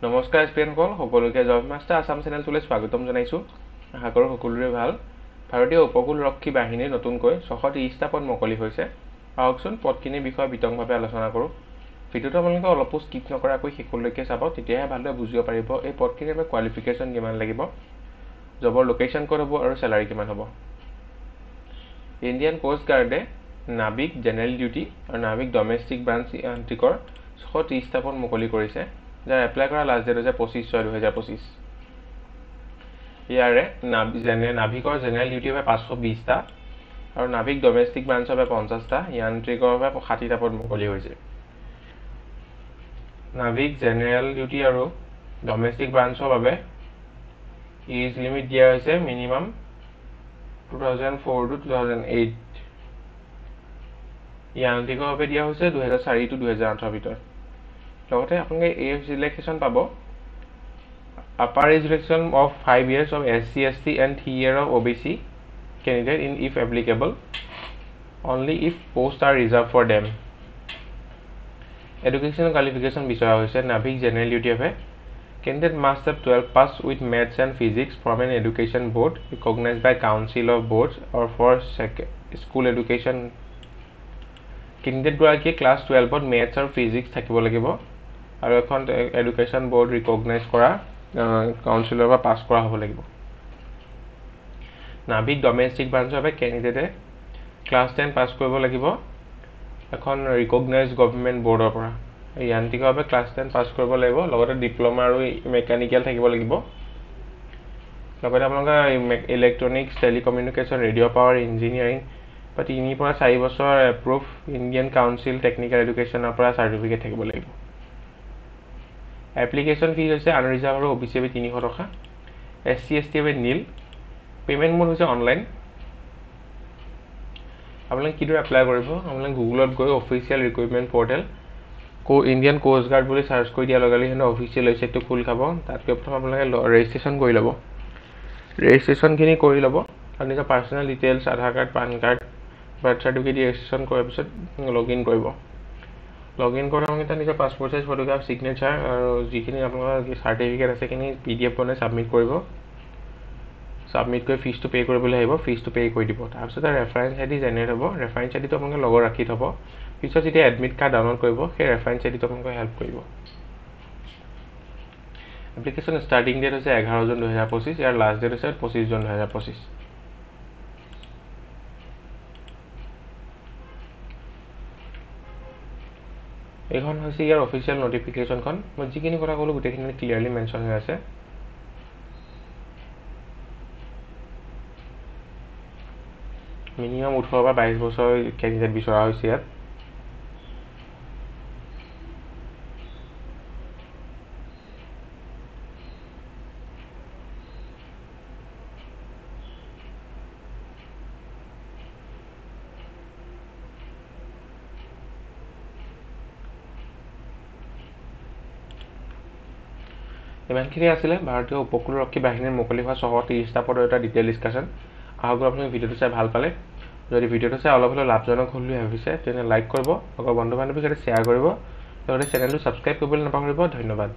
নমস্কাৰ স্টুডেণ্টসকল, সকলোকে job master Assam চেনেলটোলৈ স্বাগতম জনাইছোঁ। আশা কৰোঁ সকলোৰে ভাল। ভাৰতীয় উপকূলৰক্ষী বাহিনীৰ নতুনকৈ 630টা পদ মুকলি হৈছে। আহকচোন পদখিনিৰ বিষয়ে বিতংভাৱে আলোচনা কৰোঁ। ভিডিঅ'টো আপোনালোকে অলপো স্কিপ নকৰাকৈ শেষলৈকে চাব, তেতিয়াহে ভালদৰে বুজিব পাৰিব এই পদখিনিৰ বাবে কোৱালিফিকেশ্যন কিমান লাগিব, জবৰ লোকেশ্যন ক'ত হ'ব আৰু চেলাৰী কিমান হ'ব। ইণ্ডিয়ান কোষ্ট গাৰ্ডে নাবিক জেনেৰেল ডিউটি আৰু নাবিক ডমেষ্টিক ব্ৰাঞ্চ যান্ত্ৰিকৰ 630টা পদ মুকলি কৰিছে, যাৰ এপ্লাই কৰা লাষ্ট ডেট হৈছে 25/6/2025। ইয়াৰে নাভিকৰ জেনেৰেল ডিউটিৰ বাবে 520টা আৰু নাভিক ডমেষ্টিক ব্ৰাঞ্চৰ বাবে 50টা, যান্ত্ৰিকৰ বাবে 60টা পদ মুকলি হৈছে। নাভিক জেনেৰেল ডিউটি আৰু ডমেষ্টিক ব্ৰাঞ্চৰ বাবে এজ লিমিট দিয়া হৈছে মিনিমাম 2004 to 2008। যান্ত্ৰিকৰ বাবে দিয়া হৈছে 2004 to 2008 ভিতৰত। লগতে আপোনালোকে এজ ৰিলেক্সেশ্যন পাব। Upper age relaxation of 5 years of SC, ST and 3 years of OBC candidate in if applicable, only if posts are reserved for them. Educational qualification বিচৰা হৈছে নাভিক জেনেৰেল ডিউটি বাবে candidate must have 12 pass with maths and physics from an education board recognized by council of boards or for school education. candidate গৰাকীয়ে class 12ত maths আৰু physics থাকিব লাগিব আৰু এখন education board recognise কৰা কাউন্সিলৰ পৰা পাছ কৰা হ'ব লাগিব। নাভিক ডমেষ্টিক ব্ৰাঞ্চৰ বাবে কেণ্ডিডেটে ক্লাছ 10 পাছ কৰিব লাগিব এখন ৰিকগনাইজ গভৰ্ণমেণ্ট বৰ্ডৰ পৰা। যান্ত্ৰিকৰ বাবে ক্লাছ 10 পাছ কৰিব লাগিব, লগতে ডিপ্ল'মা আৰু মেকানিকেল থাকিব লাগিব। লগতে আপোনালোকে electronics, telecommunication, radio' power, engineering বা 3 পৰা 4 বছৰ এপ্ৰুভ ইণ্ডিয়ান কাউন্সিল টেকনিকেল এডুকেশ্যনৰ পৰা চাৰ্টিফিকেট থাকিব লাগিব। এপ্লিকেশ্যন ফিজ হৈছে আনৰিজাৰ্ভ আৰু OBC বাবে 300 টকা, SC, ST বাবে নীল। পে'মেণ্ট মোড হৈছে অনলাইন। আপোনালোকে কিদৰে এপ্লাই কৰিব? আপোনালোকে গুগলত গৈ official recruitment portal Indian coast guard বুলি চাৰ্চ কৰি দিয়াৰ লগে লগে সিহঁতৰ অফিচিয়েল ৱেবছাইটটো খোল খাব। তাত গৈ প্ৰথম আপোনালোকে ৰেজিষ্ট্ৰেশ্যন কৰি ল'ব। ৰেজিষ্ট্ৰেশ্যনখিনি কৰি ল'ব আৰু নিজৰ personal details, Aadhaar card, PAN card, birth certificate registration কৰাৰ পিছত লগ ইন কৰিব। লগ ইন কৰাৰ সময়ত নিজৰ পাছপৰ্ট চাইজ ফটোগ্ৰাফ, ছিগনেচাৰ আৰু যিখিনি আপোনালোকৰ চাৰ্টিফিকেট আছে সেইখিনি PDF বনাই ছাবমিট কৰিব। ছাবমিট কৰি ফিজটো পে' কৰিবলৈ আহিব, ফিজটো পে' কৰি দিব। তাৰপিছত ৰেফাৰেঞ্চ ID জেনেৰেট হ'ব। ৰেফাৰেঞ্চ IDটো আপোনালোকে লগত ৰাখি থ'ব। পিছত যেতিয়া এডমিট কাৰ্ড ডাউনলোড কৰিব, সেই ৰেফাৰেঞ্চ IDটো আপোনালোকে হেল্প কৰিব। এপ্লিকেশ্যন ষ্টাৰ্টিং ডেট হৈছে 11 জুন 2025, ইয়াৰ লাষ্ট ডেট হৈছে 25 জুন 2025। এইখন হৈছে ইয়াৰ অফিচিয়েল নটিফিকেশ্যনখন। মই যিখিনি কথা ক'লোঁ গোটেইখিনি ক্লিয়াৰলি মেনশ্যন হৈ আছে। মিনিমাম 18 বা 22 বছৰ কেণ্ডিডেট বিচৰা হৈছে ইয়াত। ইমানখিনি আছিলে ভাৰতীয় উপকূলৰক্ষী বাহিনীৰ মুকলি হোৱা 630টা পদৰ এটা ডিটেইল ডিছকাশ্যন। আশা কৰোঁ আপুনি ভিডিঅ'টো চাই ভাল পালে। যদি ভিডিঅ'টো চাই অলপ হ'লেও লাভজনক হ'ল বুলি ভাবিছে তেন্তে লাইক কৰিব, লগৰ বন্ধু বান্ধৱীৰ সৈতে শ্বেয়াৰ কৰিব, লগতে চেনেলটো ছাবস্ক্ৰাইব কৰিবলৈ নাপাহৰিব। ধন্যবাদ।